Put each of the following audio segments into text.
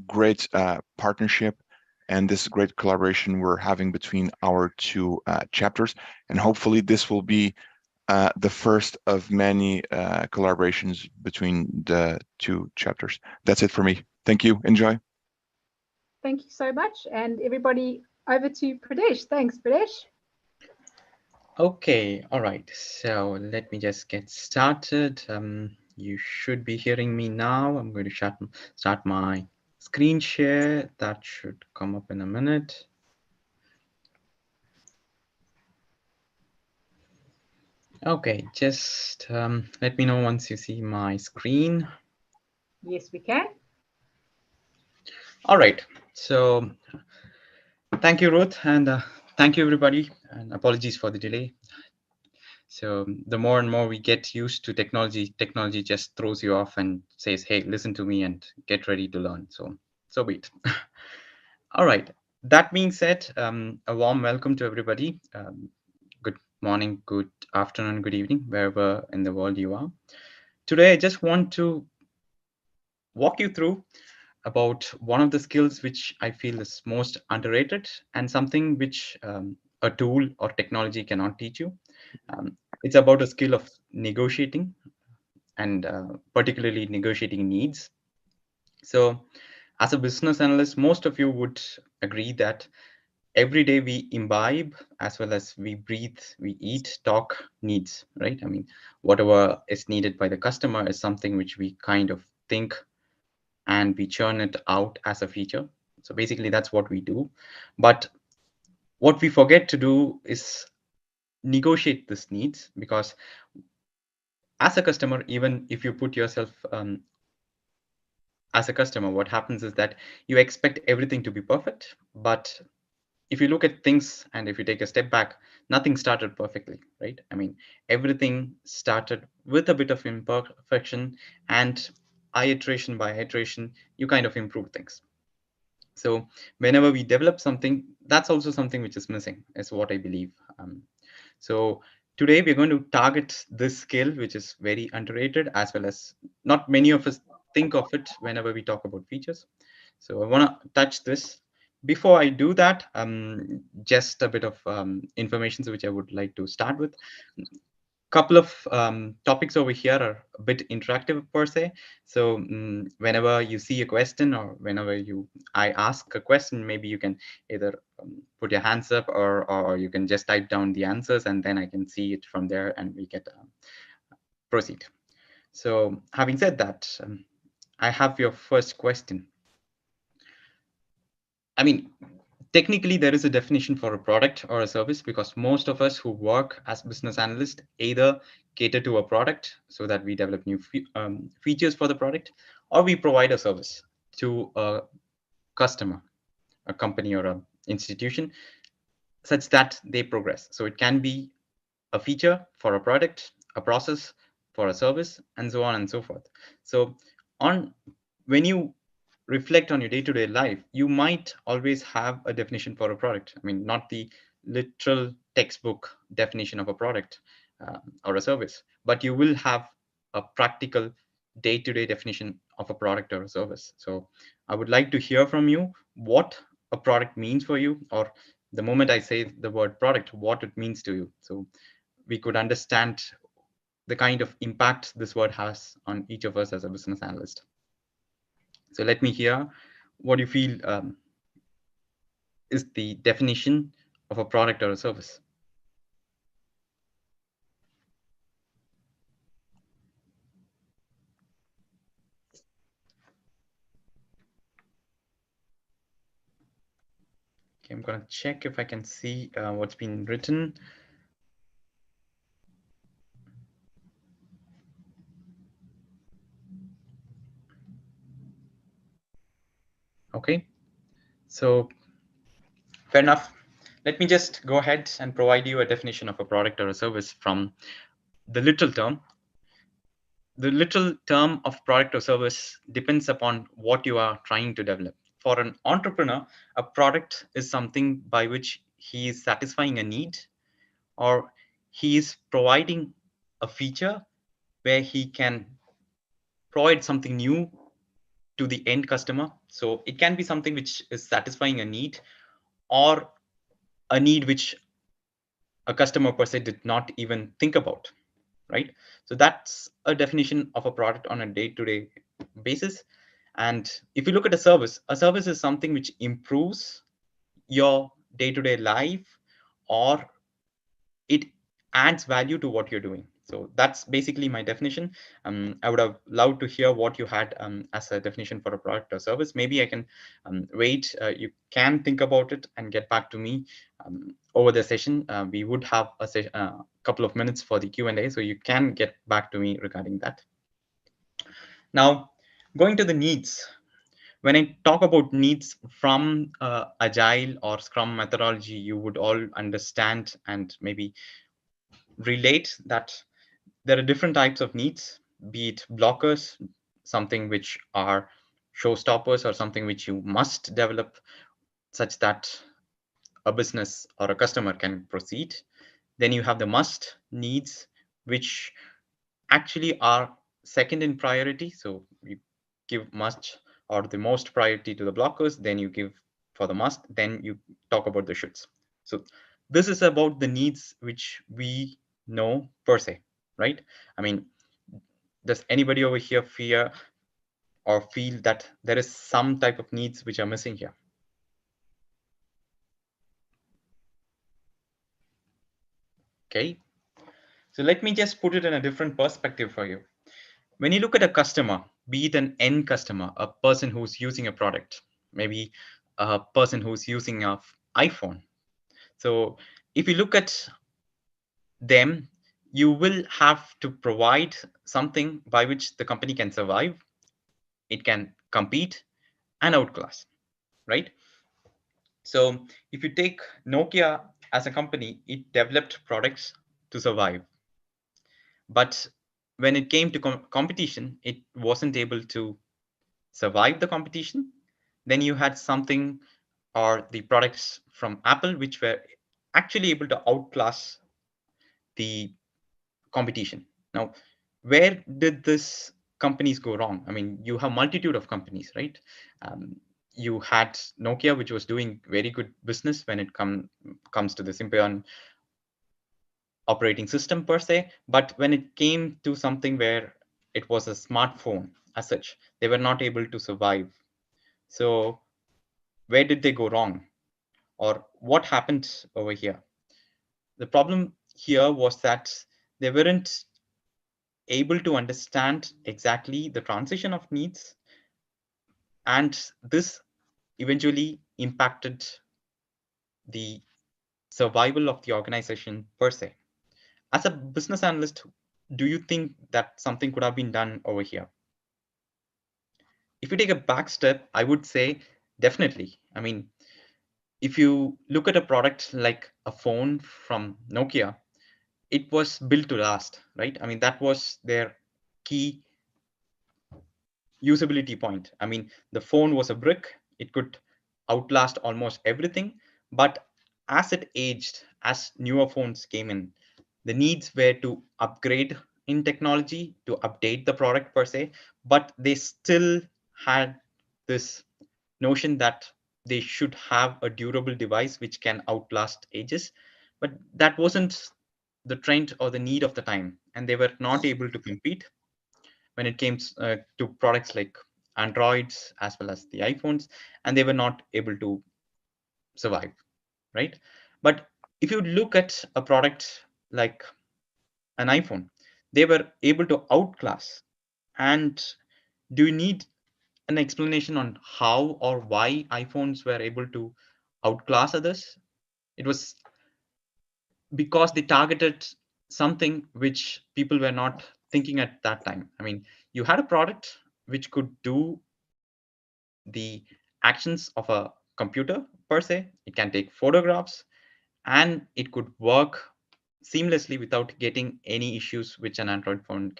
great partnership and this great collaboration we're having between our two chapters. And hopefully this will be the first of many collaborations between the two chapters. That's it for me. Thank you. Enjoy. Thank you so much. And everybody, over to Pradesh. Thanks, Pradesh. Okay, all right. So let me just get started. You should be hearing me now. I'm going to start my screen share. That should come up in a minute. Okay, just let me know once you see my screen. Yes, we can. All right. So thank you, Ruth, and thank you, everybody. And apologies for the delay. So the more and more we get used to technology, technology just throws you off and says, "Hey, listen to me and get ready to learn." So be it. All right. That being said, a warm welcome to everybody. Good morning, good afternoon, good evening, wherever in the world you are. Today, I just want to walk you through about one of the skills which I feel is most underrated and something which a tool or technology cannot teach you. It's about a skill of negotiating and particularly negotiating needs. So, as a business analyst, most of you would agree that every day we imbibe as well as we breathe, we eat, talk needs, right? I mean, whatever is needed by the customer is something which we kind of think and we churn it out as a feature. So basically, that's what we do. But what we forget to do is negotiate these needs, because as a customer, even if you put yourself as a customer, what happens is that you expect everything to be perfect. But if you look at things and if you take a step back, nothing started perfectly, right? I mean, everything started with a bit of imperfection, and iteration by iteration, you kind of improve things. So whenever we develop something, that's also something which is missing, is what I believe. So today we're going to target this skill, which is very underrated, as well as not many of us think of it whenever we talk about features. So I want to touch this. Before I do that, just a bit of information which I would like to start with. Couple of topics over here are a bit interactive per se. So whenever you see a question or whenever I ask a question, maybe you can either put your hands up, or you can just type down the answers, and then I can see it from there and we can proceed. So having said that, I have your first question. I mean, technically, there is a definition for a product or a service, because most of us who work as business analysts either cater to a product so that we develop new features for the product, or we provide a service to a customer, a company, or an institution, such that they progress. So it can be a feature for a product, a process for a service, and so on and so forth. So when you reflect on your day-to-day life, you might always have a definition for a product. I mean, not the literal textbook definition of a product or a service, but you will have a practical day-to-day definition of a product or a service. So I would like to hear from you what a product means for you, or the moment I say the word product, what it means to you. So we could understand the kind of impact this word has on each of us as a business analyst. So let me hear what you feel is the definition of a product or a service. Okay, I'm going to check if I can see what's been written. Okay, so fair enough. Let me just go ahead and provide you a definition of a product or a service from the literal term. The literal term of product or service depends upon what you are trying to develop. For an entrepreneur, a product is something by which he is satisfying a need, or he is providing a feature where he can provide something new to the end customer. So it can be something which is satisfying a need, or a need which a customer per se did not even think about, right? So that's a definition of a product on a day-to-day basis. And if you look at a service is something which improves your day-to-day life, or it adds value to what you're doing. So that's basically my definition. I would have loved to hear what you had as a definition for a product or service. Maybe I can wait. You can think about it and get back to me over the session. We would have a couple of minutes for the Q&A, so you can get back to me regarding that. Now, going to the needs. When I talk about needs from Agile or Scrum methodology, you would all understand and maybe relate that there are different types of needs, be it blockers, something which are showstoppers or something which you must develop such that a business or a customer can proceed. Then you have the must needs, which actually are second in priority. So you give must or the most priority to the blockers, then you give for the must, then you talk about the shoulds. So this is about the needs which we know per se, right? I mean, does anybody over here fear or feel that there is some type of needs which are missing here? Okay, so let me just put it in a different perspective for you. When you look at a customer, be it an end customer, a person who's using a product, maybe a person who's using an iPhone. So if you look at them, you will have to provide something by which the company can survive, it can compete and outclass, right? So if you take Nokia as a company, it developed products to survive. But when it came to competition, it wasn't able to survive the competition. Then you had something or the products from Apple, which were actually able to outclass the competition. Now, where did this companies go wrong? I mean, you have multitude of companies, right? You had Nokia, which was doing very good business when it comes to the Symbian operating system per se. But when it came to something where it was a smartphone as such, they were not able to survive. So where did they go wrong? Or what happened over here? The problem here was that they weren't able to understand exactly the transition of needs, and this eventually impacted the survival of the organization per se. As a business analyst, do you think that something could have been done over here? If you take a back step, I would say definitely. I mean, if you look at a product like a phone from Nokia, it was built to last, right? I mean, that was their key usability point. I mean, the phone was a brick, it could outlast almost everything. But as it aged, as newer phones came in, the needs were to upgrade in technology, to update the product per se, but they still had this notion that they should have a durable device which can outlast ages. But that wasn't the trend or the need of the time, and they were not able to compete when it came to products like Androids as well as the iPhones, and they were not able to survive, right? But if you look at a product like an iPhone, they were able to outclass. And do you need an explanation on how or why iPhones were able to outclass others? It was because they targeted something which people were not thinking at that time. I mean, you had a product which could do the actions of a computer per se. It can take photographs and it could work seamlessly without getting any issues which an Android phone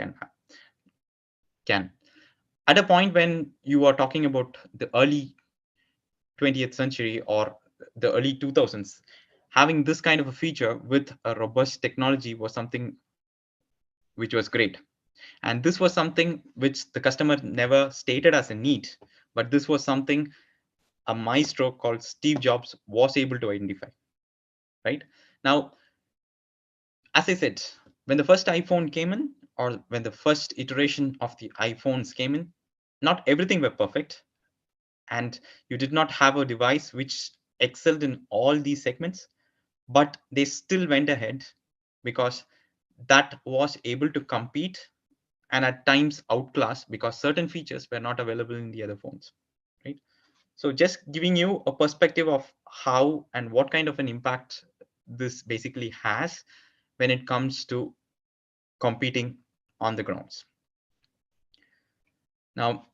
can. At a point when you are talking about the early 20th century or the early 2000s, having this kind of a feature with a robust technology was something which was great. And this was something which the customer never stated as a need, but this was something a maestro called Steve Jobs was able to identify, right? Now, as I said, when the first iPhone came in, or when the first iteration of the iPhones came in, not everything were perfect, and you did not have a device which excelled in all these segments, but they still went ahead because that was able to compete and at times outclass because certain features were not available in the other phones, right? So just giving you a perspective of how and what kind of an impact this basically has when it comes to competing on the grounds. Now,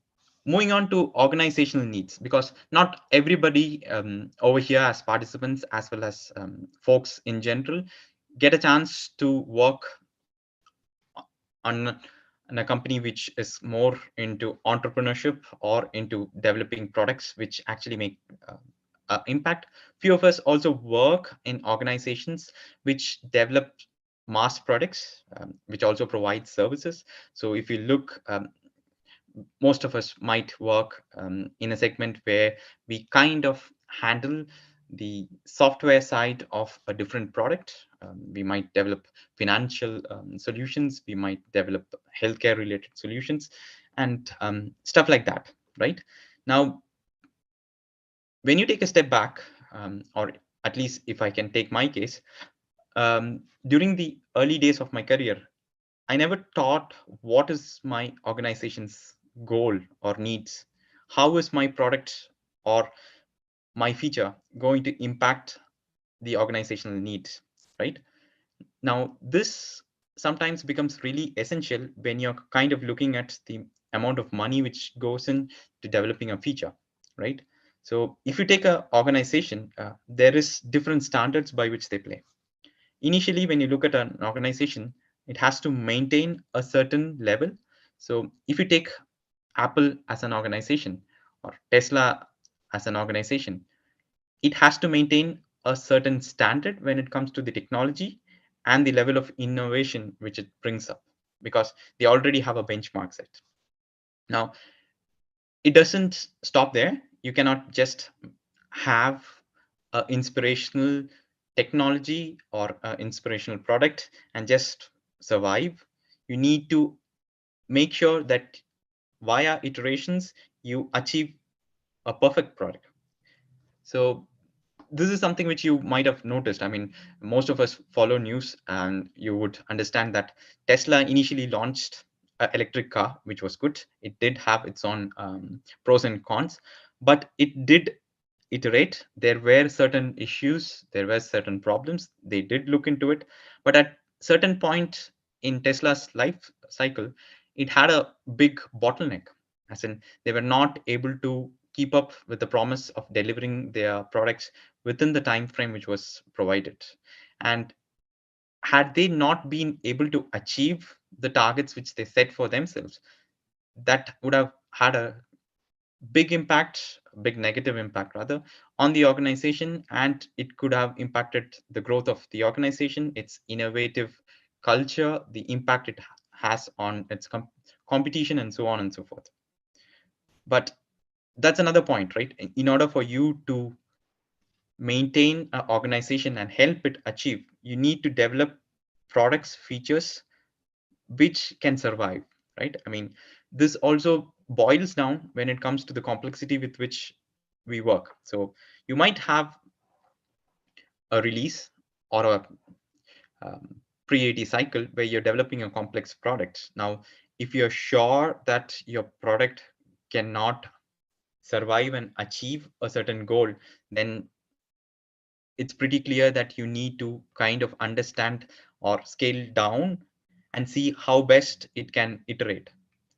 moving on to organizational needs, because not everybody over here as participants, as well as folks in general, get a chance to work on a company which is more into entrepreneurship or into developing products which actually make impact. Few of us also work in organizations which develop mass products, which also provide services. So if you look, most of us might work in a segment where we kind of handle the software side of a different product. We might develop financial solutions, we might develop healthcare related solutions, and stuff like that, right? Now, when you take a step back, or at least if I can take my case, during the early days of my career, I never thought what is my organization's goal or needs. How is my product or my feature going to impact the organizational needs, right? Now, this sometimes becomes really essential when you're kind of looking at the amount of money which goes in to developing a feature, right? So if you take an organization, there is different standards by which they play. Initially, when you look at an organization, it has to maintain a certain level. So if you take Apple as an organization or Tesla as an organization, it has to maintain a certain standard when it comes to the technology and the level of innovation which it brings up, because they already have a benchmark set. Now, it doesn't stop there. You cannot just have an inspirational technology or an inspirational product and just survive. You need to make sure that via iterations, you achieve a perfect product. So this is something which you might have noticed. I mean, most of us follow news, and you would understand that Tesla initially launched an electric car, which was good. It did have its own pros and cons, but it did iterate. There were certain issues, there were certain problems. They did look into it, but at certain point in Tesla's life cycle, it had a big bottleneck, as in they were not able to keep up with the promise of delivering their products within the time frame which was provided. And had they not been able to achieve the targets which they set for themselves, that would have had a big impact, big negative impact rather, on the organization, and it could have impacted the growth of the organization, its innovative culture, the impact it has on its competition, and so on and so forth. But that's another point, right? In order for you to maintain an organization and help it achieve, you need to develop products, features which can survive, right? I mean, this also boils down when it comes to the complexity with which we work. So you might have a release or a pre-AT cycle where you're developing a complex product. Now, if you're sure that your product cannot survive and achieve a certain goal, then it's pretty clear that you need to kind of understand or scale down and see how best it can iterate.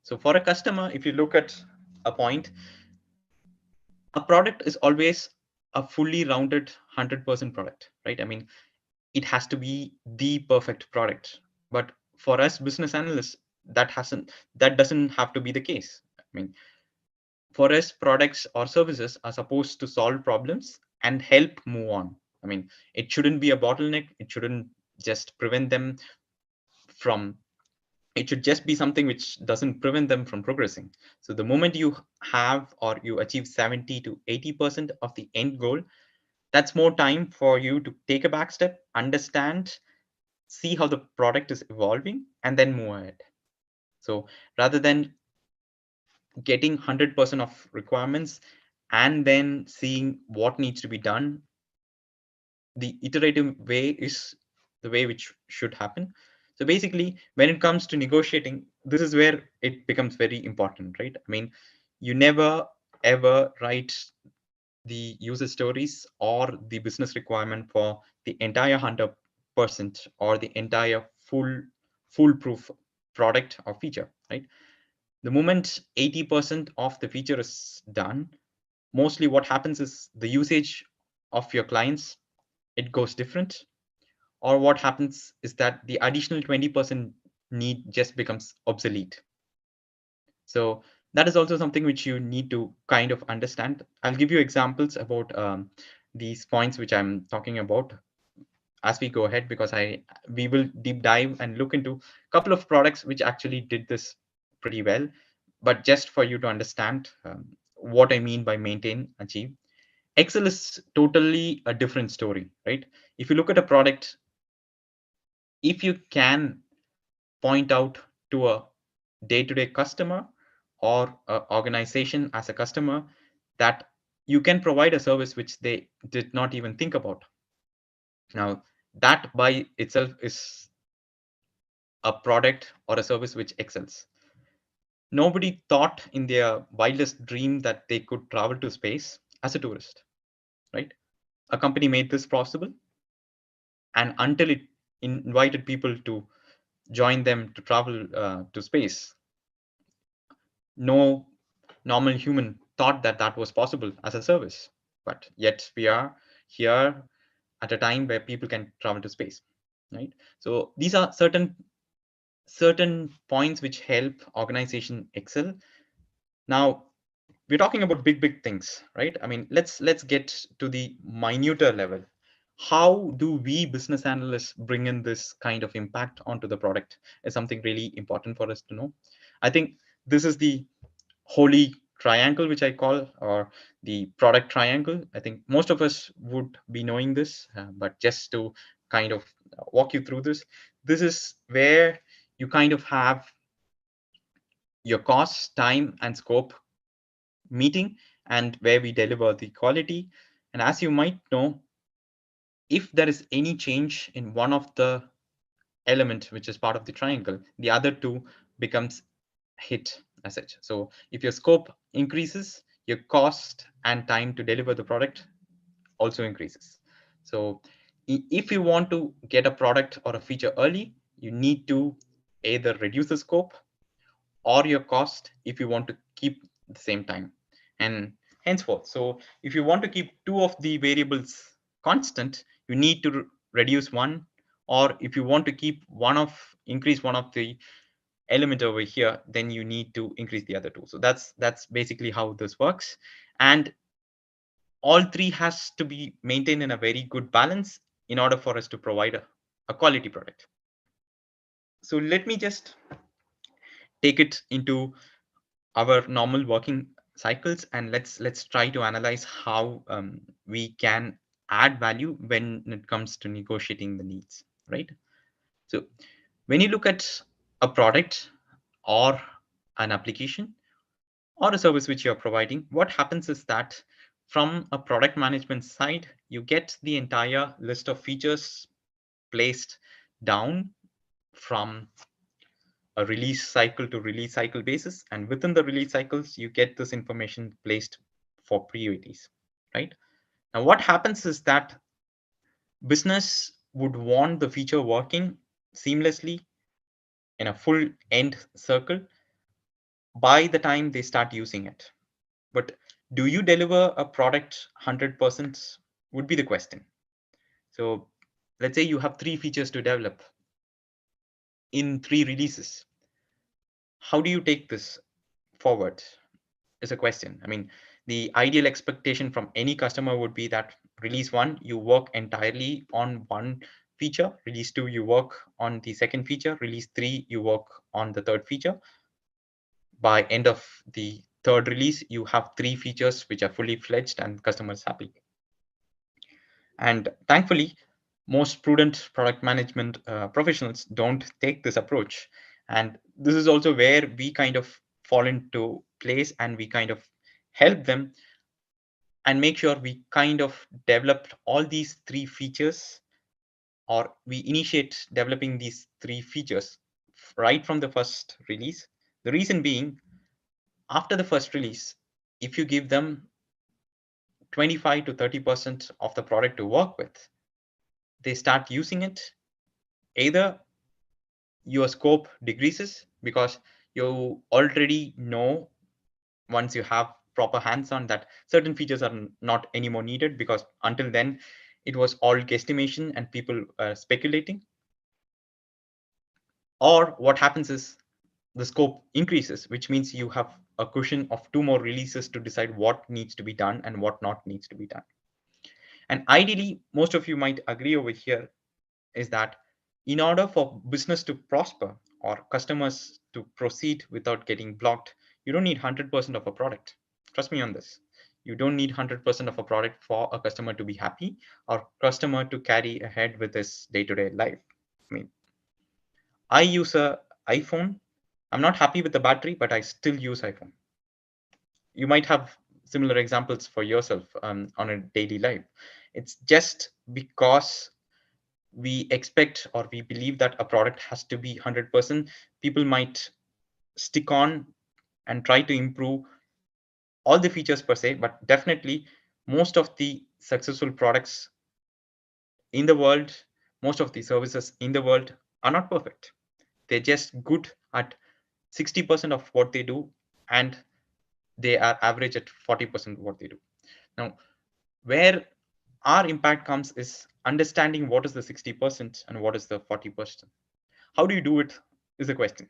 So for a customer, if you look at a point, a product is always a fully rounded 100% product, right? I mean, it has to be the perfect product. But for us business analysts, that doesn't have to be the case. I mean, for us, products or services are supposed to solve problems and help move on. I mean, it shouldn't be a bottleneck. It shouldn't just prevent them from It should just be something which doesn't prevent them from progressing. So the moment you have or you achieve 70 to 80% of the end goal, that's more time for you to take a back step, understand, see how the product is evolving, and then move ahead. So rather than getting 100% of requirements and then seeing what needs to be done, the iterative way is the way which should happen. So basically, when it comes to negotiating, this is where it becomes very important, right? I mean, you never ever write the user stories or the business requirement for the entire 100% or the entire foolproof product or feature, right? The moment 80% of the feature is done, mostly what happens is the usage of your clients, it goes different, or what happens is that the additional 20% need just becomes obsolete. So that is also something which you need to kind of understand. I'll give you examples about these points which I'm talking about as we go ahead, because we will deep dive and look into a couple of products which actually did this pretty well. But just for you to understand what I mean by maintain, achieve. Excel is totally a different story, right? If you look at a product, if you can point out to a day-to-day customer or a organization as a customer that you can provide a service which they did not even think about. Now, that by itself is a product or a service which excels. Nobody thought in their wildest dream that they could travel to space as a tourist, right? A company made this possible, and until it invited people to join them to travel to space, no normal human thought that that was possible as a service. But yet we are here at a time where people can travel to space, right? So these are certain points which help organization excel. Now we're talking about big things, right? I mean, let's get to the minuter level. How do we business analysts bring in this kind of impact onto the product is something really important for us to know. I think this is the holy triangle, which I call, or the product triangle. I think most of us would be knowing this, but just to kind of walk you through this, this is where you kind of have your cost, time, and scope meeting, and where we deliver the quality. And as you might know, if there is any change in one of the element which is part of the triangle, the other two becomes hit as such. So if your scope increases, your cost and time to deliver the product also increases. So if you want to get a product or a feature early, you need to either reduce the scope or your cost if you want to keep the same time, and henceforth. So if you want to keep two of the variables constant, you need to reduce one, or if you want to keep increase one of the element over here, then you need to increase the other two. So that's basically how this works, and all three has to be maintained in a very good balance in order for us to provide a quality product. So let me just take it into our normal working cycles, and let's try to analyze how we can add value when it comes to negotiating the needs, right? So when you look at a product or an application or a service which you're providing, what happens is that from a product management side, you get the entire list of features placed down from a release cycle to release cycle basis. And within the release cycles, you get this information placed for priorities, right? Now, what happens is that business would want the feature working seamlessly in a full end circle by the time they start using it. But do you deliver a product 100% would be the question. So let's say you have 3 features to develop in 3 releases. How do you take this forward is a question. I mean, the ideal expectation from any customer would be that release 1, you work entirely on one feature, release 2, you work on the second feature, release 3, you work on the third feature. By end of the third release, you have 3 features which are fully fledged and customers happy. And thankfully, most prudent product management professionals don't take this approach. And this is also where we kind of fall into place, and we kind of help them and make sure we kind of developed all these 3 features, or we initiate developing these 3 features right from the first release. The reason being, after the first release, if you give them 25 to 30% of the product to work with, they start using it. Either your scope decreases because you already know, once you have proper hands-on, that certain features are not anymore needed, because until then it was all guesstimation and people speculating. Or what happens is the scope increases, which means you have a cushion of 2 more releases to decide what needs to be done and what not needs to be done. And ideally, most of you might agree over here, is that in order for business to prosper or customers to proceed without getting blocked, you don't need 100% of a product. Trust me on this. You don't need 100% of a product for a customer to be happy or customer to carry ahead with his day-to-day life. I mean, I use a iPhone. I'm not happy with the battery, but I still use iPhone. You might have similar examples for yourself on a daily life. It's just because we expect or we believe that a product has to be 100%, people might stick on and try to improve all the features per se, but definitely most of the successful products in the world, most of the services in the world are not perfect. They're just good at 60% of what they do, and they are average at 40% of what they do. Now, where our impact comes is understanding what is the 60% and what is the 40%. How do you do it is a question,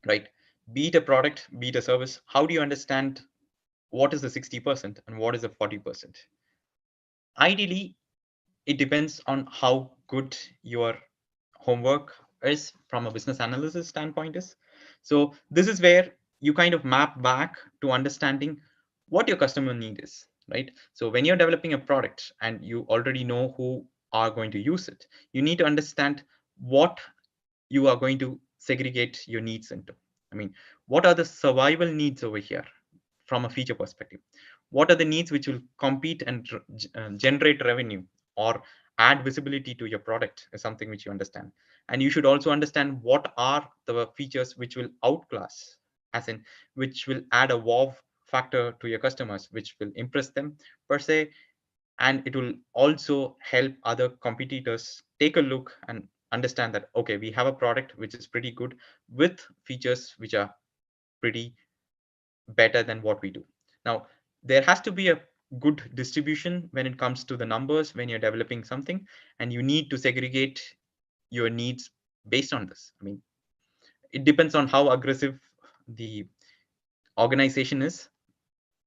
right? Be it a product, be it a service, how do you understand what is the 60% and what is the 40%? Ideally, it depends on how good your homework is from a business analysis standpoint is. So this is where you kind of map back to understanding what your customer need is, right? So when you're developing a product and you already know who are going to use it, you need to understand what you are going to segregate your needs into. I mean, what are the survival needs over here from a feature perspective? What are the needs which will compete and generate revenue or add visibility to your product is something which you understand. And you should also understand what are the features which will outclass, as in which will add a wow factor to your customers, which will impress them per se. And it will also help other competitors take a look and understand that, okay, we have a product which is pretty good with features which are pretty better than what we do. Now, there has to be a good distribution when it comes to the numbers when you're developing something, and you need to segregate your needs based on this. I mean, it depends on how aggressive the organization is.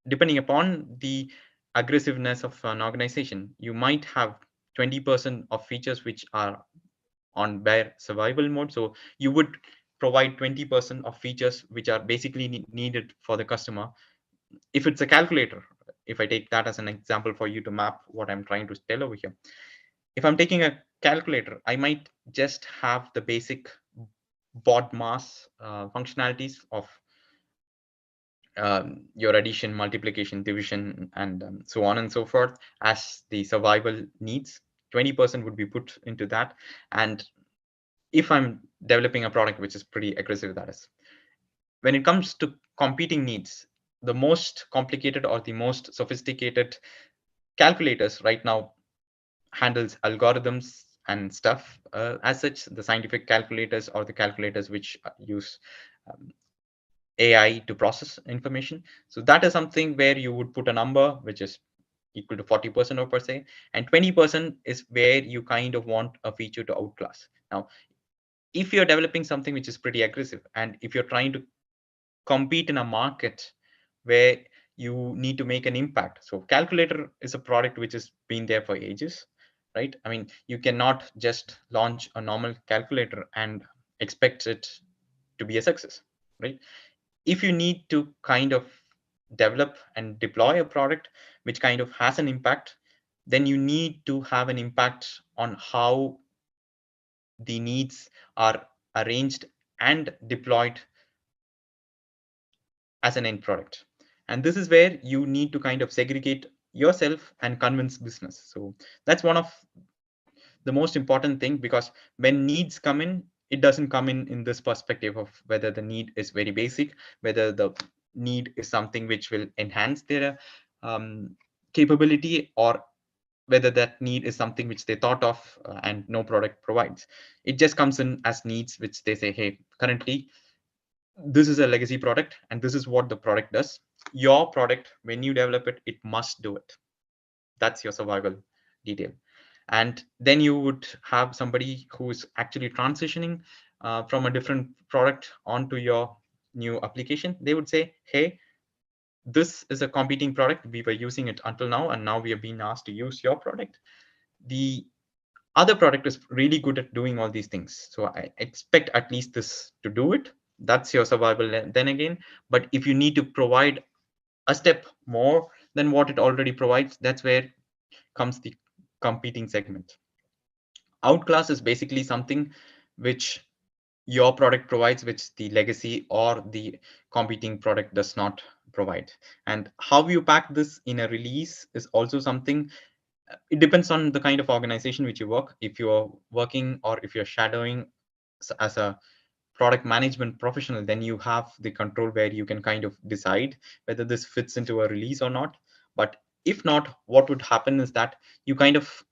Depending upon the aggressiveness of an organization, you might have 20% of features which are on bare survival mode. So you would provide 20% of features which are basically needed for the customer. If it's a calculator, if I take that as an example for you to map what I'm trying to tell over here, if I'm taking a calculator, I might just have the basic BOD mass functionalities of your addition, multiplication, division, and so on and so forth as the survival needs. 20% would be put into that. And if I'm developing a product which is pretty aggressive, that is. When it comes to competing needs, the most complicated or the most sophisticated calculators right now handles algorithms and stuff. As such, the scientific calculators or the calculators which use AI to process information. So that is something where you would put a number which is equal to 40% or per se, and 20% is where you kind of want a feature to outclass. Now, if you're developing something which is pretty aggressive, and if you're trying to compete in a market where you need to make an impact, so calculator is a product which has been there for ages. right? I mean, you cannot just launch a normal calculator and expect it to be a success, right? If you need to kind of develop and deploy a product which kind of has an impact, then you need to have an impact on how the needs are arranged and deployed as an end product. And this is where you need to kind of segregate yourself and convince business. So that's one of the most important thing, because when needs come in, it doesn't come in this perspective of whether the need is very basic, whether the need is something which will enhance their capability, or whether that need is something which they thought of and no product provides. It just comes in as needs, which they say, hey, currently this is a legacy product and this is what the product does. Your product, when you develop it, it must do it. That's your survival detail. And then you would have somebody who's actually transitioning from a different product onto your new application. They would say, hey, this is a competing product. We were using it until now, and now we are being asked to use your product. The other product is really good at doing all these things, so I expect at least this to do it. That's your survival then again. But if you need to provide a step more than what it already provides, that's where comes the competing segment. Outclass is basically something which your product provides, which the legacy or the competing product does not provide. And how you pack this in a release is also something. It depends on the kind of organization which you work. If you're working or if you're shadowing as a product management professional, then you have the control where you can kind of decide whether this fits into a release or not. But if not, what would happen is that you kind of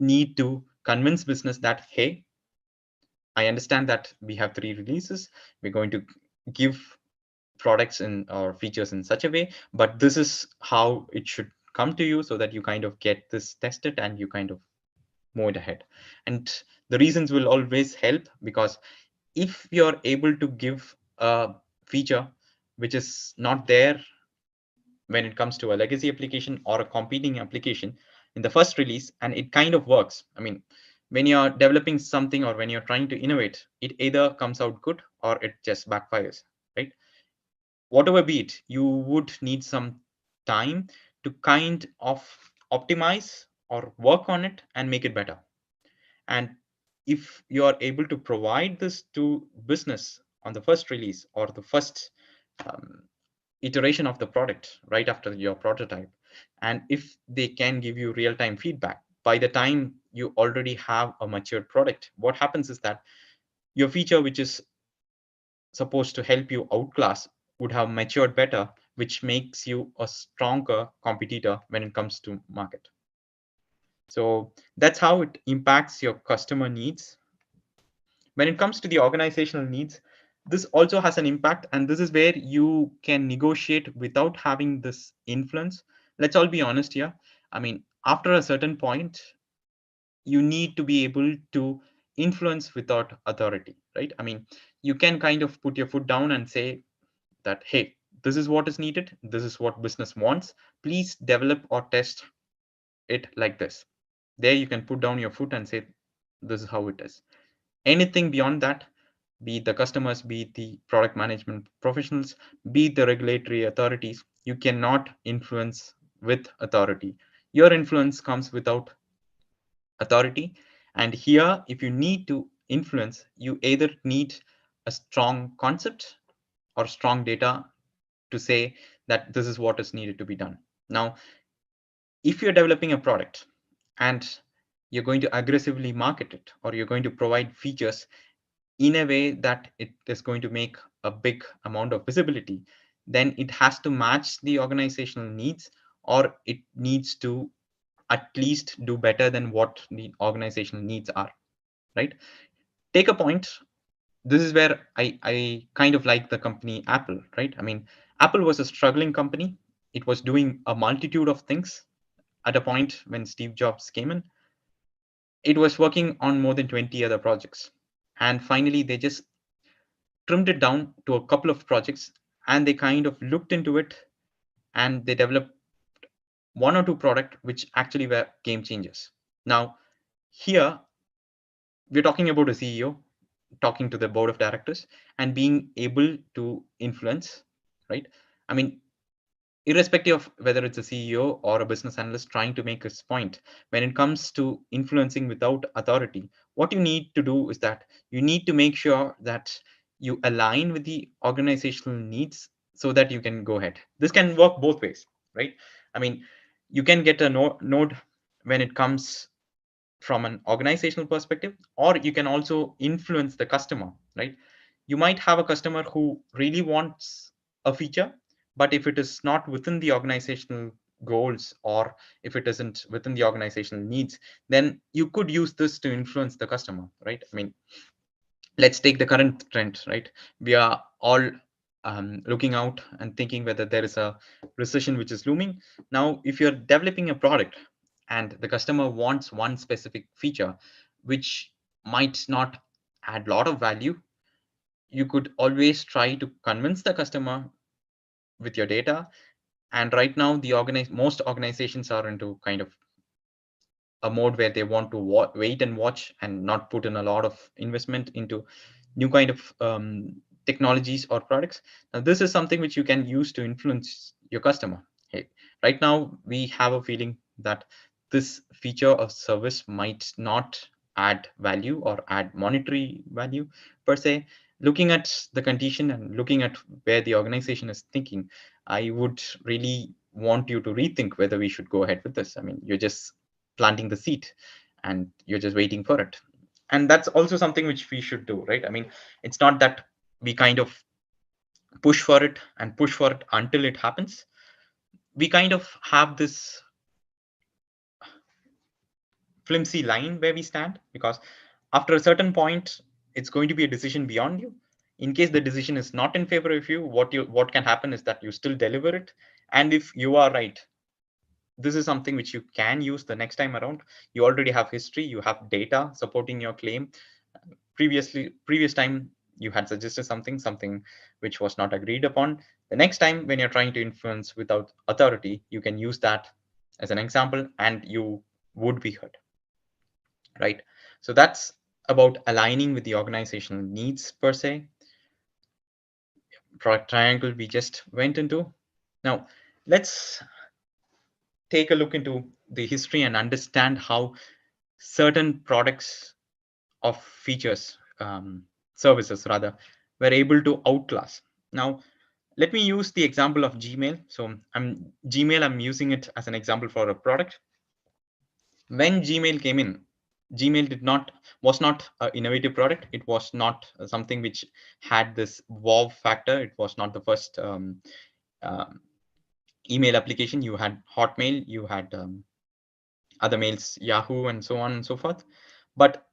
need to convince business that, hey, I understand that we have 3 releases. We're going to give products and or features in such a way, but this is how it should come to you so that you kind of get this tested and you kind of move it ahead. And the reasons will always help, because if you're able to give a feature which is not there when it comes to a legacy application or a competing application in the first release, and it kind of works. I mean, when you're developing something or when you're trying to innovate, it either comes out good or it just backfires, right? Whatever be it, you would need some time to kind of optimize or work on it and make it better. And if you are able to provide this to business on the first release or the first um, iteration of the product right after your prototype, and if they can give you real-time feedback by the time you already have a matured product, what happens is that your feature which is supposed to help you outclass would have matured better, which makes you a stronger competitor when it comes to market. So that's how it impacts your customer needs. When it comes to the organizational needs, this also has an impact, and this is where you can negotiate without having this influence. Let's all be honest here. I mean, after a certain point, you need to be able to influence without authority, right? I mean, you can kind of put your foot down and say that, hey, this is what is needed. This is what business wants. Please develop or test it like this. There you can put down your foot and say, this is how it is. Anything beyond that, be it the customers, be it the product management professionals, be it the regulatory authorities, you cannot influence with authority. Your influence comes without authority. And here, if you need to influence, you either need a strong concept or strong data to say that this is what is needed to be done. Now, if you're developing a product and you're going to aggressively market it, or you're going to provide features in a way that it is going to make a big amount of visibility, then it has to match the organizational needs, or it needs to at least do better than what the organizational needs are, right? Take a point. This is where I kind of like the company Apple, right? I mean, Apple was a struggling company. It was doing a multitude of things at a point when Steve Jobs came in. It was working on more than 20 other projects. And finally, they just trimmed it down to a couple of projects, and they kind of looked into it and they developed 1 or 2 products which actually were game changers. Now, Here, we're talking about a CEO talking to the board of directors and being able to influence, right? I mean, irrespective of whether it's a CEO or a business analyst trying to make his point, when it comes to influencing without authority, what you need to do is that you need to make sure that you align with the organizational needs so that you can go ahead. This can work both ways, right? I mean, you can get a node when it comes from an organizational perspective, or you can also influence the customer, right? You might have a customer who really wants a feature, but if it is not within the organizational goals, or if it isn't within the organizational needs, then you could use this to influence the customer, right? I mean, let's take the current trend, right? We are all looking out and thinking whether there is a recession which is looming. Now, if you're developing a product and the customer wants one specific feature, which might not add a lot of value, you could always try to convince the customer with your data. And right now, most organizations are into kind of a mode where they want to wait and watch and not put in a lot of investment into new kind of technologies or products. Now, this is something which you can use to influence your customer. Hey, right now, we have a feeling that this feature or service might not add value or add monetary value per se. Looking at the condition and looking at where the organization is thinking, I would really want you to rethink whether we should go ahead with this. I mean, you're just planting the seed and you're just waiting for it. And that's also something which we should do, right? I mean, it's not that we kind of push for it and push for it until it happens. We kind of have this flimsy line where we stand, because after a certain point, it's going to be a decision beyond you. In case the decision is not in favor of you, what can happen is that you still deliver it. And if you are right, this is something which you can use the next time around. You already have history, you have data supporting your claim. Previous time you had suggested something which was not agreed upon. The next time when you're trying to influence without authority, you can use that as an example and you would be heard, right? So that's about aligning with the organizational needs per se. Product triangle we just went into. Now let's take a look into the history and understand how certain products of features, services rather, were able to outclass. Now, let me use the example of Gmail. So I'm using it as an example for a product. When Gmail came in, Gmail was not an innovative product. It was not something which had this wow factor. It was not the first email application. You had Hotmail, you had other mails, Yahoo, and so on and so forth. But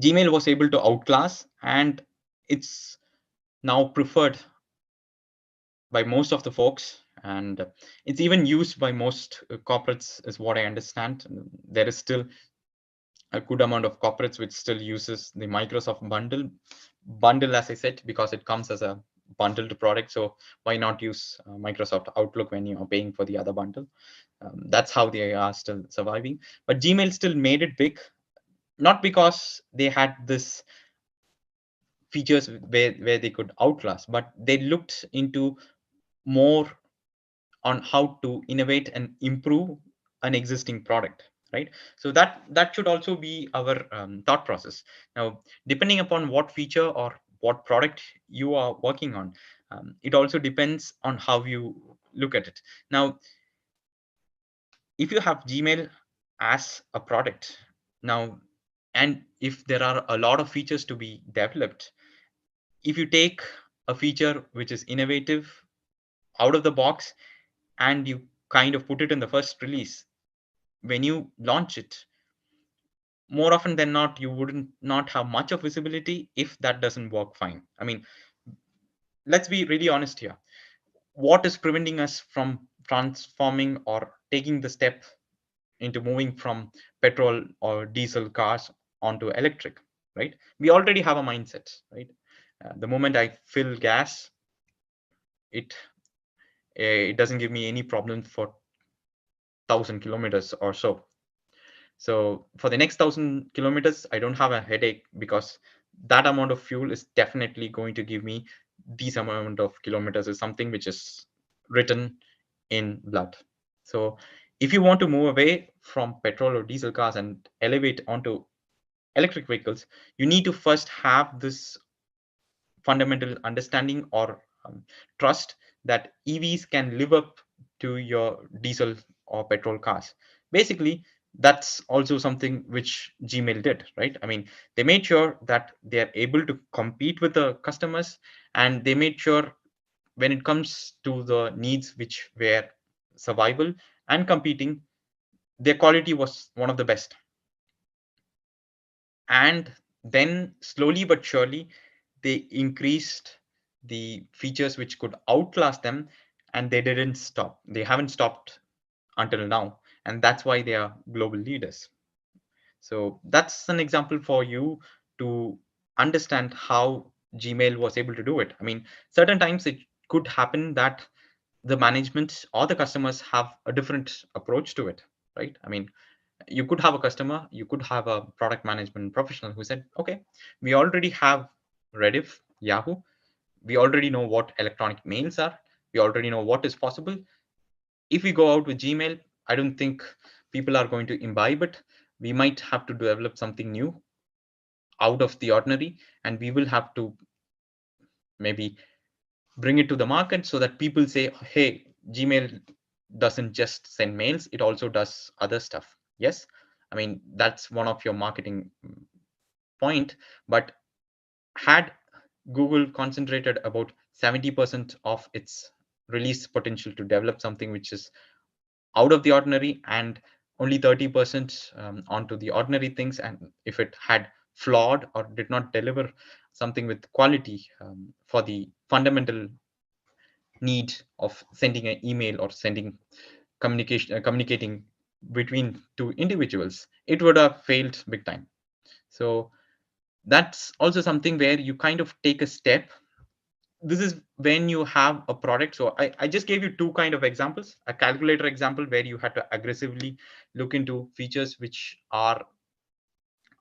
Gmail was able to outclass, and it's now preferred by most of the folks, and it's even used by most corporates, is what I understand. There is still a good amount of corporates which still uses the Microsoft bundle, as I said, because it comes as a bundled product. So why not use Microsoft Outlook when you are paying for the other bundle? That's how they are still surviving. But Gmail still made it big, not because they had this features where they could outclass, but they looked into more on how to innovate and improve an existing product, right? So that should also be our thought process. Now, depending upon what feature or what product you are working on, it also depends on how you look at it. Now, if you have Gmail as a product now, and if there are a lot of features to be developed, if you take a feature which is innovative out of the box and you kind of put it in the first release, when you launch it, more often than not, you wouldn't not have much of visibility if that doesn't work fine. I mean, let's be really honest here. What is preventing us from transforming or taking the step into moving from petrol or diesel cars onto electric, right? We already have a mindset, right? The moment I fill gas, it it doesn't give me any problem for 1,000 kilometers or so. So for the next 1,000 kilometers, I don't have a headache because that amount of fuel is definitely going to give me this amount of kilometers is something which is written in blood. So if you want to move away from petrol or diesel cars and elevate onto electric vehicles, you need to first have this fundamental understanding or trust that EVs can live up to your diesel or petrol cars. Basically, that's also something which Gmail did, right? I mean, they made sure that they are able to compete with the customers, and they made sure when it comes to the needs which were survival and competing, their quality was one of the best. And then slowly but surely, they increased the features which could outlast them, and they didn't stop. They haven't stopped until now, and that's why they are global leaders. So that's an example for you to understand how Gmail was able to do it. I mean, certain times it could happen that the management or the customers have a different approach to it, right? I mean, you could have a customer, you could have a product management professional who said, okay, we already have Rediff, Yahoo, we already know what electronic mails are, we already know what is possible. If we go out with Gmail, I don't think people are going to imbibe it. We might have to develop something new out of the ordinary, and we will have to maybe bring it to the market so that people say, hey, Gmail doesn't just send mails, it also does other stuff. Yes, I mean, that's one of your marketing point, but had Google concentrated about 70% of its release potential to develop something which is out of the ordinary and only 30% onto the ordinary things, and if it had flawed or did not deliver something with quality for the fundamental need of sending an email or sending communicating between two individuals, it would have failed big time. So that's also something where you kind of take a step. This is when you have a product. So I just gave you two kind of examples, a calculator example where you had to aggressively look into features which are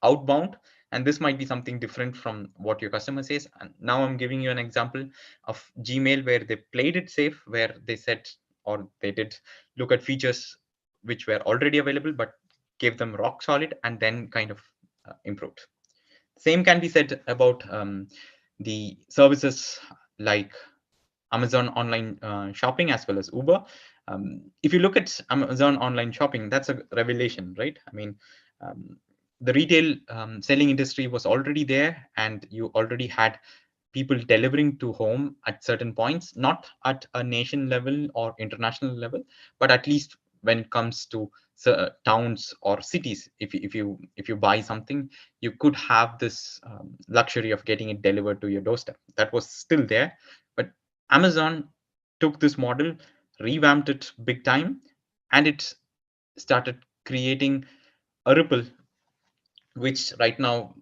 outbound, and this might be something different from what your customer says. And now I'm giving you an example of Gmail where they played it safe, where they said, or they did look at features which were already available but gave them rock solid and then kind of improved. Same can be said about the services like Amazon online shopping as well as Uber. If you look at Amazon online shopping, that's a revelation, right? I mean, um, the retail selling industry was already there, and you already had people delivering to home at certain points, not at a nation level or international level, but at least when it comes to towns or cities. If you buy something, you could have this luxury of getting it delivered to your doorstep. That was still there, but Amazon took this model, revamped it big time, and it started creating a ripple, which right now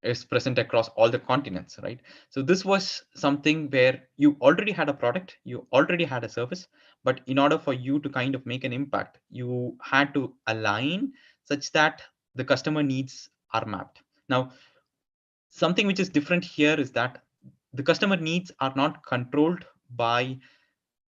is present across all the continents, right? So this was something where you already had a product, you already had a service, but in order for you to kind of make an impact, you had to align such that the customer needs are mapped. Now, something which is different here is that the customer needs are not controlled by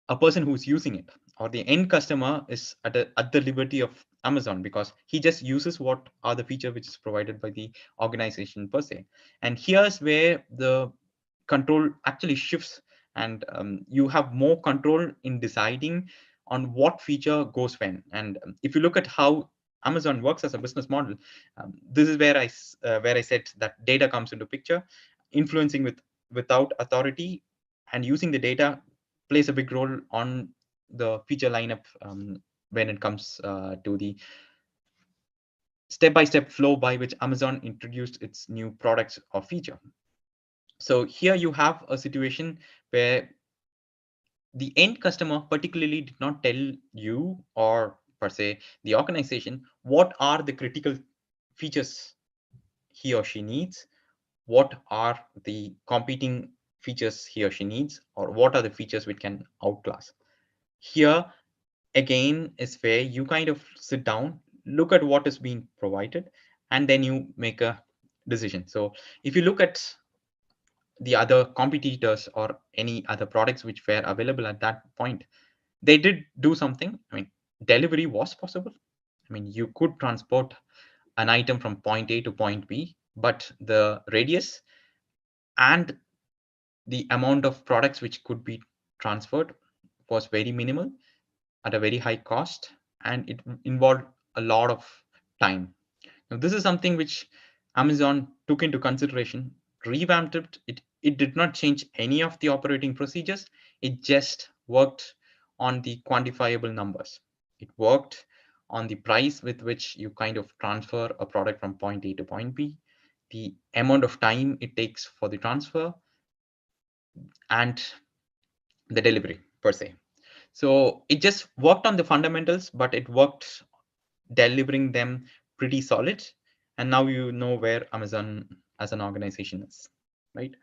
a person who's using it, or the end customer is at the liberty of Amazon, because he just uses what are the feature which is provided by the organization per se. And here's where the control actually shifts, and you have more control in deciding on what feature goes when. And if you look at how Amazon works as a business model, this is where I said that data comes into picture. Influencing without authority and using the data plays a big role on the feature lineup when it comes to the step-by-step flow by which Amazon introduced its new products or feature. So here you have a situation where the end customer particularly did not tell you or per se the organization what are the critical features he or she needs, what are the competing features he or she needs, or what are the features which can outclass. Here again is where you kind of sit down, look at what is being provided, and then you make a decision. So if you look at the other competitors or any other products which were available at that point, they did do something. I mean, delivery was possible. I mean, you could transport an item from point A to point B, but the radius and the amount of products which could be transferred was very minimal at a very high cost, and it involved a lot of time. Now, this is something which Amazon took into consideration, revamped it. It did not change any of the operating procedures. It just worked on the quantifiable numbers. It worked on the price with which you kind of transfer a product from point A to point B, the amount of time it takes for the transfer, and the delivery per se. So it just worked on the fundamentals, but it worked delivering them pretty solid. And now you know where Amazon as an organization is, right?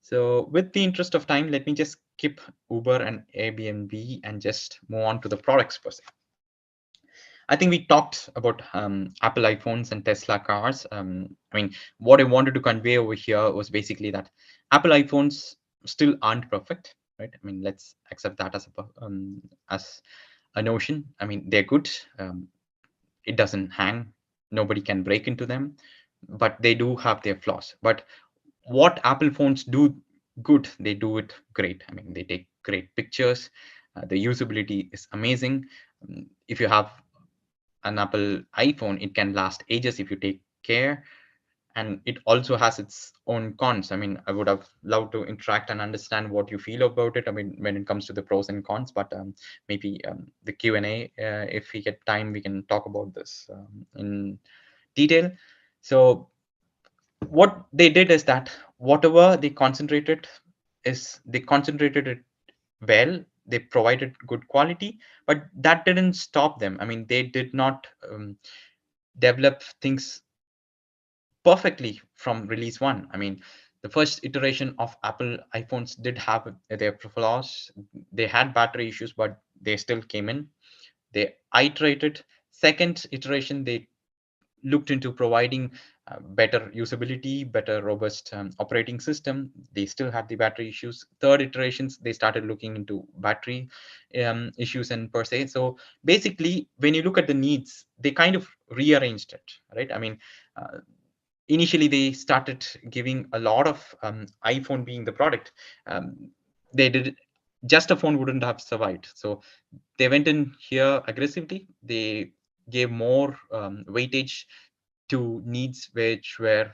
So with the interest of time, let me just skip Uber and Airbnb and just move on to the products per se. I think we talked about Apple iPhones and Tesla cars. I mean, what I wanted to convey over here was basically that Apple iPhones still aren't perfect, right? I mean, let's accept that as a notion. I mean, they're good. It doesn't hang. Nobody can break into them, but they do have their flaws. But what Apple phones do good, they do it great. I mean, they take great pictures. The usability is amazing. If you have an Apple iPhone, it can last ages if you take care. And it also has its own cons. I mean, I would have loved to interact and understand what you feel about it. I mean, when it comes to the pros and cons, but maybe the Q&A, if we get time, we can talk about this in detail. So what they did is that whatever they concentrated it well. They provided good quality, but that didn't stop them. I mean, they did not develop things perfectly from release one. I mean, the first iteration of Apple iPhones did have their flaws. They had battery issues, but they still came in. They iterated. Second iteration, they looked into providing better usability, better robust operating system. They still had the battery issues. Third iterations, they started looking into battery issues and per se. So basically, when you look at the needs, they kind of rearranged it, right? I mean, initially they started giving a lot of iPhone being the product. They did just a phone wouldn't have survived. So they went in here aggressively. They gave more weightage to needs which were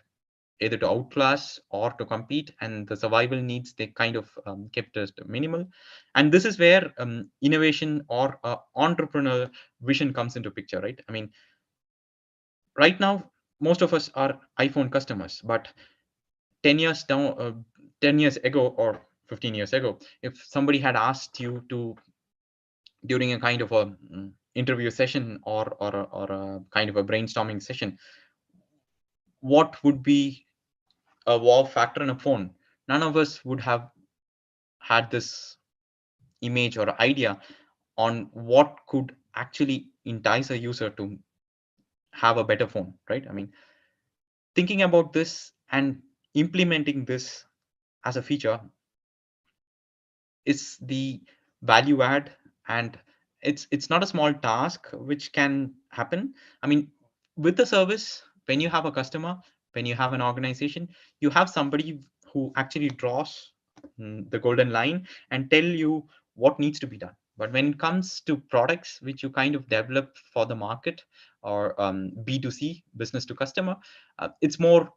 either to outclass or to compete, and the survival needs they kind of kept as minimal. And this is where innovation or entrepreneurial vision comes into picture, right? I mean, right now most of us are iPhone customers, but 10 years down 10 years ago or 15 years ago, if somebody had asked you to during a kind of a interview session or a kind of a brainstorming session, what would be a wow factor in a phone, none of us would have had this image or idea on what could actually entice a user to have a better phone, right? I mean, thinking about this and implementing this as a feature is the value add, and it's not a small task which can happen. I mean, with the service, when you have a customer, when you have an organization, you have somebody who actually draws the golden line and tell you what needs to be done. But when it comes to products which you kind of develop for the market or B2C, business to customer, it's more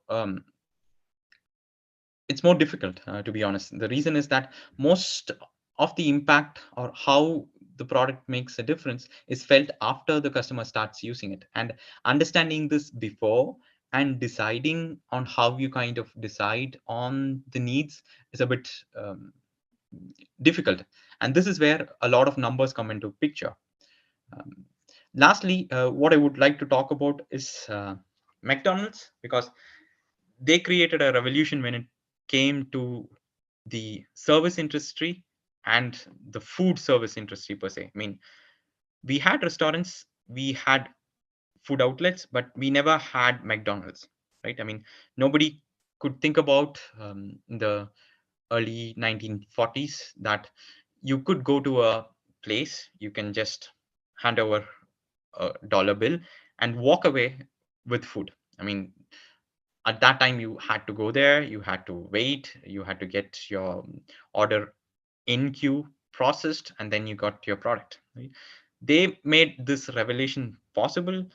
difficult, to be honest. The reason is that most of the impact or how the product makes a difference is felt after the customer starts using it. And understanding this before and deciding on how you kind of decide on the needs is a bit difficult. And this is where a lot of numbers come into picture. Um, Lastly, what I would like to talk about is McDonald's, because they created a revolution when it came to the service industry and the food service industry per se. I mean, we had restaurants, we had food outlets, but we never had McDonald's, right? I mean, nobody could think about in the early 1940s that you could go to a place, you can just hand over a dollar bill and walk away with food. I mean, at that time you had to go there, you had to wait, you had to get your order in queue processed, and then you got your product, right? They made this revelation possible,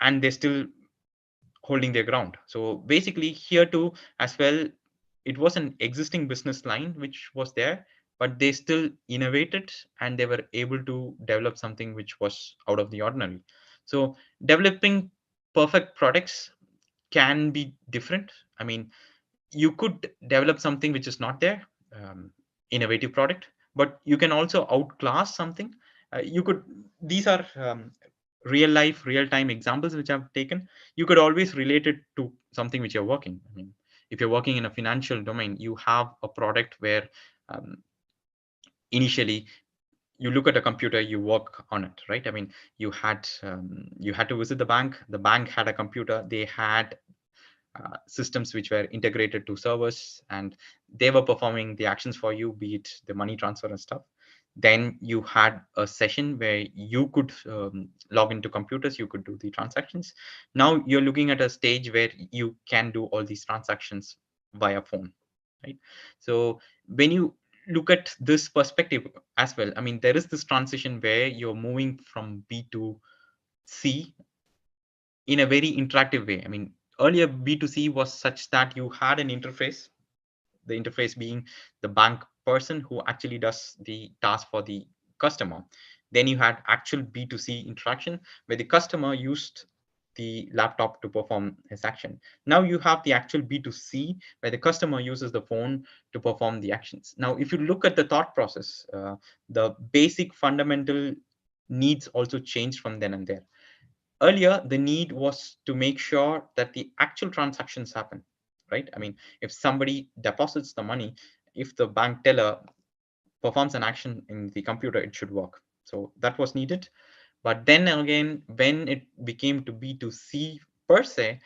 and they're still holding their ground. So basically here too as well, it was an existing business line which was there, but they still innovated and they were able to develop something which was out of the ordinary. So developing perfect products can be different. I mean, you could develop something which is not there, innovative product, but you can also outclass something. You could, these are real life, real time examples which I've taken. You could always relate it to something which you're working. I mean, if you're working in a financial domain, you have a product where um, initially you look at a computer, you work on it, right? I mean, you had to visit the bank. The bank had a computer. They had systems which were integrated to servers, and they were performing the actions for you, be it the money transfer and stuff. Then you had a session where you could log into computers, you could do the transactions. Now you're looking at a stage where you can do all these transactions via phone, right? So when you look at this perspective as well, I mean, there is this transition where you're moving from B to C in a very interactive way. I mean, earlier B2C was such that you had an interface, the interface being the bank person who actually does the task for the customer. Then you had actual B2C interaction where the customer used the laptop to perform his action. Now you have the actual B2C where the customer uses the phone to perform the actions. Now, if you look at the thought process, the basic fundamental needs also changed from then and there. Earlier, the need was to make sure that the actual transactions happen, right? I mean, if somebody deposits the money, if the bank teller performs an action in the computer, it should work. So that was needed. But then again, when it became to B2C per se,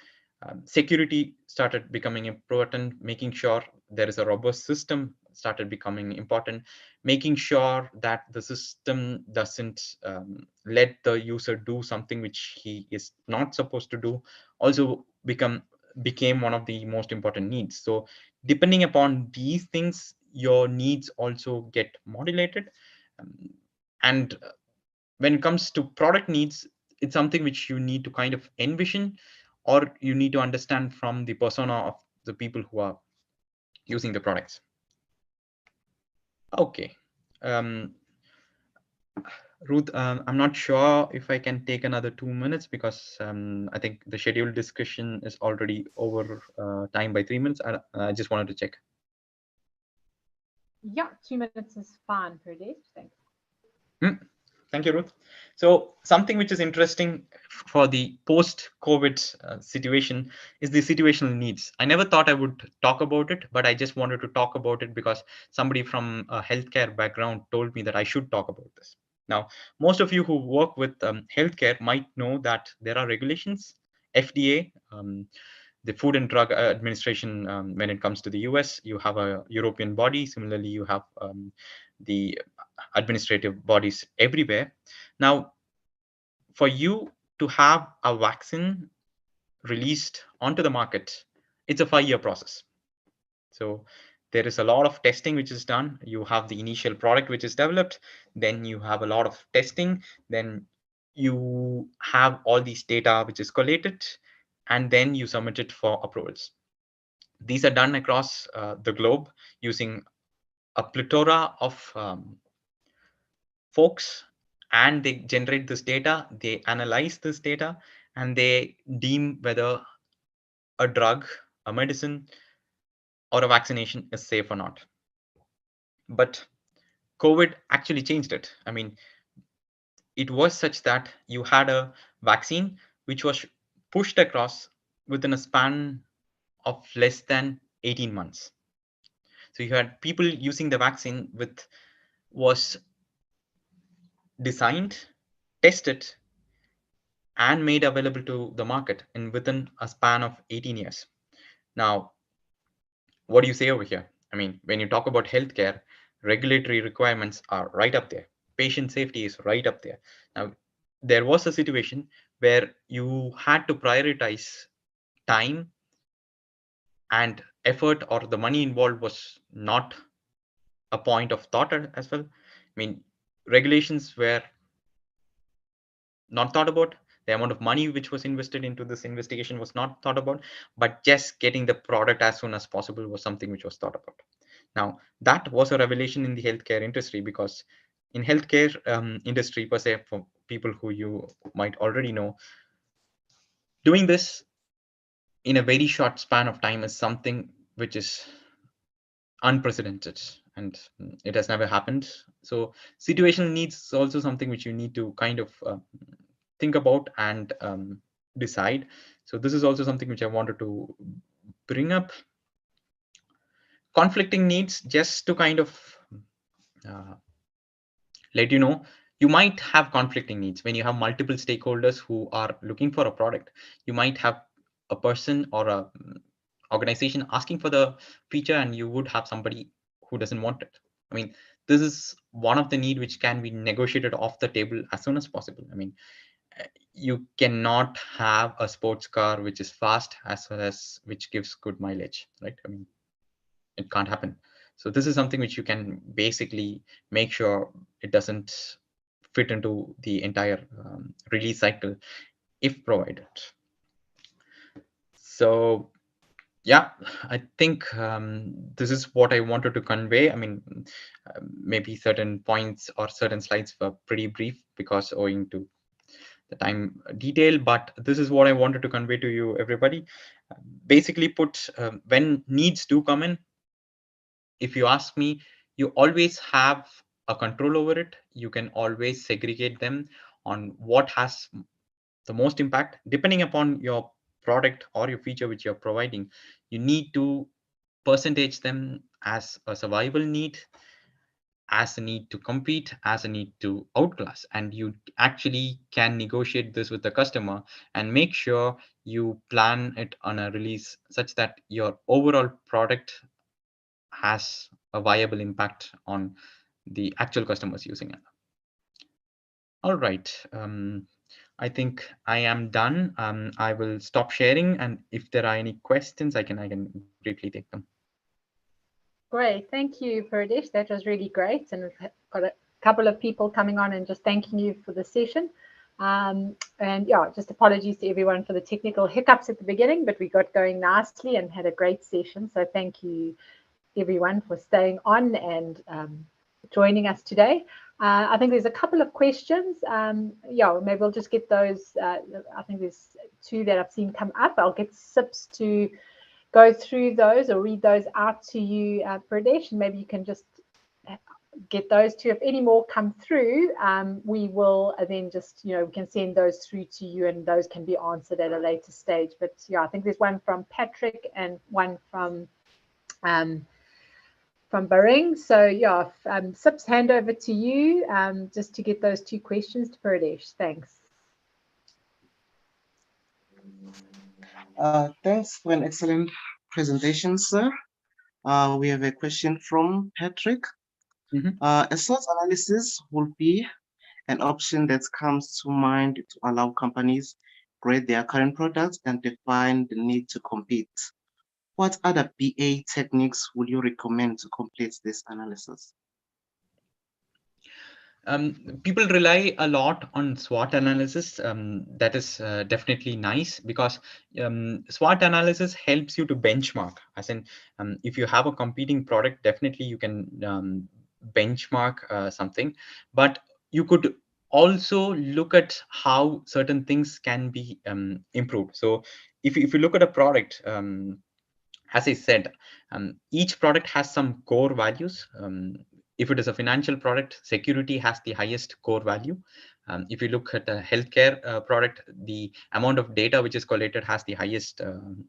security started becoming important. Making sure there is a robust system started becoming important. Making sure that the system doesn't let the user do something which he is not supposed to do also became one of the most important needs. So depending upon these things, your needs also get modulated. Um, and when it comes to product needs, it's something which you need to kind of envision, or you need to understand from the persona of the people who are using the products. Okay. Ruth, I'm not sure if I can take another 2 minutes because I think the scheduled discussion is already over time by 3 minutes. I just wanted to check. Yeah, 2 minutes is fine, Piradeesh. Thanks. Thank you, Ruth. So something which is interesting for the post-COVID situation is the situational needs. I never thought I would talk about it, but I just wanted to talk about it because somebody from a healthcare background told me that I should talk about this. Now, most of you who work with healthcare might know that there are regulations, FDA, the Food and Drug Administration. When it comes to the US, you have a European body. Similarly, you have the administrative bodies everywhere. Now, for you to have a vaccine released onto the market, it's a 5-year process. So there is a lot of testing which is done. You have the initial product which is developed, then you have a lot of testing, then you have all these data which is collated, and then you submit it for approvals. These are done across the globe using a plethora of folks, and they generate this data, they analyze this data, and they deem whether a drug, a medicine, or a vaccination is safe or not. But COVID actually changed it. I mean, it was such that you had a vaccine which was pushed across within a span of less than 18 months. So you had people using the vaccine with was designed, tested, and made available to the market in within a span of 18 years. Now, what do you say over here? I mean, when you talk about healthcare, regulatory requirements are right up there. Patient safety is right up there. Now, there was a situation where you had to prioritize time and effort, or the money involved was not a point of thought as well. I mean, regulations were not thought about. The amount of money which was invested into this investigation was not thought about, but just getting the product as soon as possible was something which was thought about. Now, that was a revelation in the healthcare industry, because in healthcare industry per se, for people who you might already know, doing this in a very short span of time is something which is unprecedented, and it has never happened. So situational needs is also something which you need to kind of think about and decide. So this is also something which I wanted to bring up. Conflicting needs, just to kind of uh, let you know, you might have conflicting needs when you have multiple stakeholders who are looking for a product. You might have a person or a organization asking for the feature, and you would have somebody who doesn't want it. I mean, this is one of the need which can be negotiated off the table as soon as possible. I mean, you cannot have a sports car which is fast as well as which gives good mileage, right? I mean, it can't happen. So this is something which you can basically make sure it doesn't fit into the entire release cycle if provided. So yeah, I think this is what I wanted to convey. I mean, maybe certain points or certain slides were pretty brief because owing to the time detail, but this is what I wanted to convey to you, everybody. Basically put, when needs do come in, if you ask me, you always have a control over it. You can always segregate them on what has the most impact depending upon your product or your feature which you're providing. You need to percentage them as a survival need, as a need to compete, as a need to outclass, and you actually can negotiate this with the customer and make sure you plan it on a release such that your overall product has a viable impact on the actual customers using it. All right. I think I am done. I will stop sharing, and if there are any questions, I can briefly take them. Great, thank you, Piradeesh. That was really great, and we've got a couple of people coming on and just thanking you for the session. And yeah, just apologies to everyone for the technical hiccups at the beginning, but we got going nicely and had a great session. So thank you, everyone, for staying on and joining us today. I think there's a couple of questions. Yeah, maybe we'll just get those. I think there's two that I've seen come up. I'll get Sips to go through those or read those out to you, Piradeesh, and maybe you can just get those two. If any more come through, we will then just, we can send those through to you, and those can be answered at a later stage. But yeah, I think there's one from Patrick and one from Baring. So yeah, Sips, hand over to you just to get those two questions to Piradeesh. Thanks. Thanks for an excellent presentation, sir. We have a question from Patrick. A SWOT analysis will be an option that comes to mind to allow companies grade their current products and define the need to compete. What other BA techniques would you recommend to complete this analysis? People rely a lot on SWOT analysis. That is definitely nice, because SWOT analysis helps you to benchmark. As in, if you have a competing product, definitely you can benchmark something, but you could also look at how certain things can be improved. So if you look at a product, as I said, each product has some core values. If it is a financial product, security has the highest core value. If you look at a healthcare product, the amount of data which is collated has the highest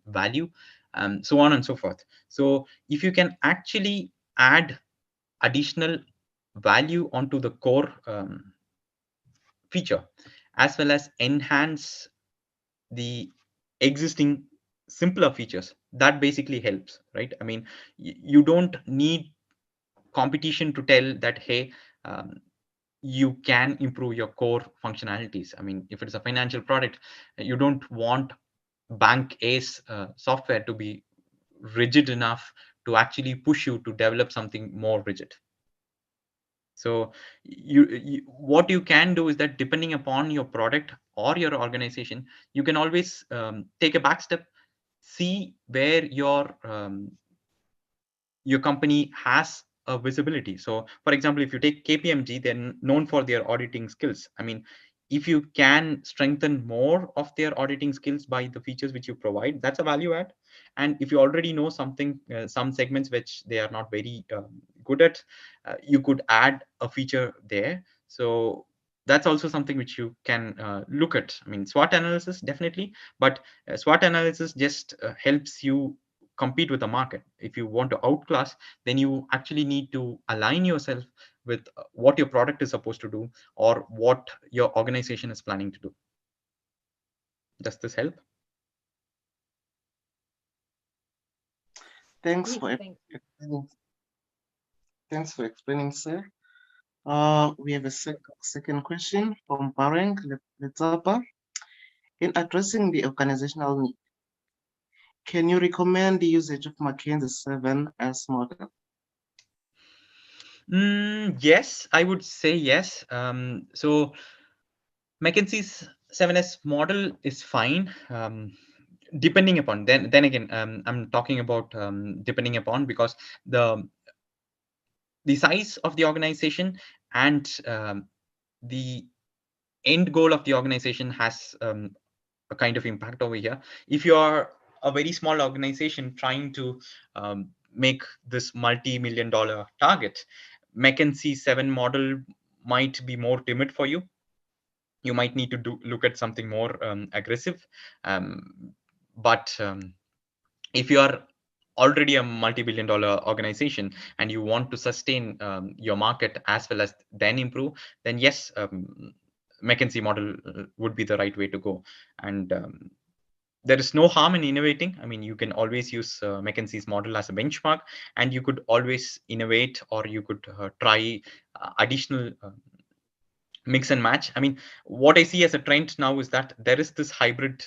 value, so on and so forth. So if you can actually add additional value onto the core feature as well as enhance the existing simpler features. That basically helps, right? I mean, you don't need competition to tell that, hey, you can improve your core functionalities. I mean, if it's a financial product, you don't want bank A's software to be rigid enough to actually push you to develop something more rigid. So what you can do is that depending upon your product or your organization, you can always take a back step, see where your company has a visibility. So for example, if you take KPMG, they're known for their auditing skills. I mean, if you can strengthen more of their auditing skills by the features which you provide, that's a value add. And if you already know something, some segments which they are not very good at, you could add a feature there. So that's also something which you can look at. I mean, SWOT analysis, definitely, but SWOT analysis just helps you compete with the market. If you want to outclass, then you actually need to align yourself with what your product is supposed to do or what your organization is planning to do. Does this help? Thanks Yes, for thanks. explaining. Thanks for explaining, sir. We have a second question from Pareng Letapa. In addressing the organizational need, can you recommend the usage of McKinsey 7S model? Yes, I would say yes. So McKinsey's 7S model is fine. Depending upon, then again, I'm talking about depending upon, because the size of the organization and the end goal of the organization has a kind of impact over here. If you are a very small organization trying to make this multi-million-dollar target, McKinsey 7 model might be more timid for you. You might need to look at something more aggressive. But if you are already a multi-billion-dollar organization and you want to sustain your market as well as then improve, then yes, McKinsey model would be the right way to go. And there is no harm in innovating. I mean, you can always use McKinsey's model as a benchmark, and you could always innovate, or you could try additional mix and match. I mean, what I see as a trend now is that there is this hybrid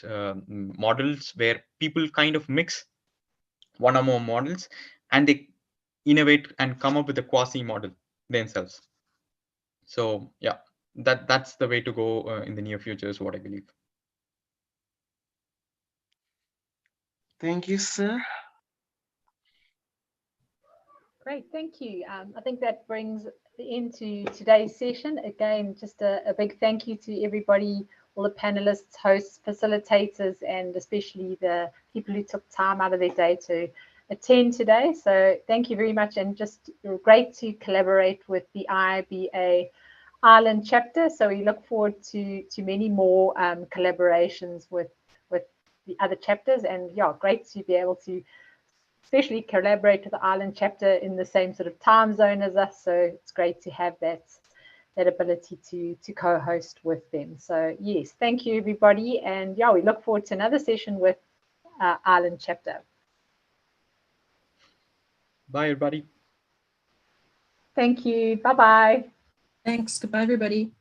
models where people kind of mix one or more models and they innovate and come up with a quasi model themselves. So yeah, that's the way to go in the near future, is what I believe. Thank you, sir. Great, thank you. I think that brings the end to today's session. Again, just a big thank you to everybody, all the panelists, hosts, facilitators, and especially the people who took time out of their day to attend today. So thank you very much, and just great to collaborate with the IBA Ireland chapter. So we look forward to many more collaborations with the other chapters, and yeah, great to be able to especially collaborate with the Ireland chapter in the same sort of time zone as us. So it's great to have that ability to co-host with them. So yes, thank you everybody, and yeah, we look forward to another session with Ireland chapter. Bye everybody. Thank you. Bye bye. Thanks. Goodbye, everybody.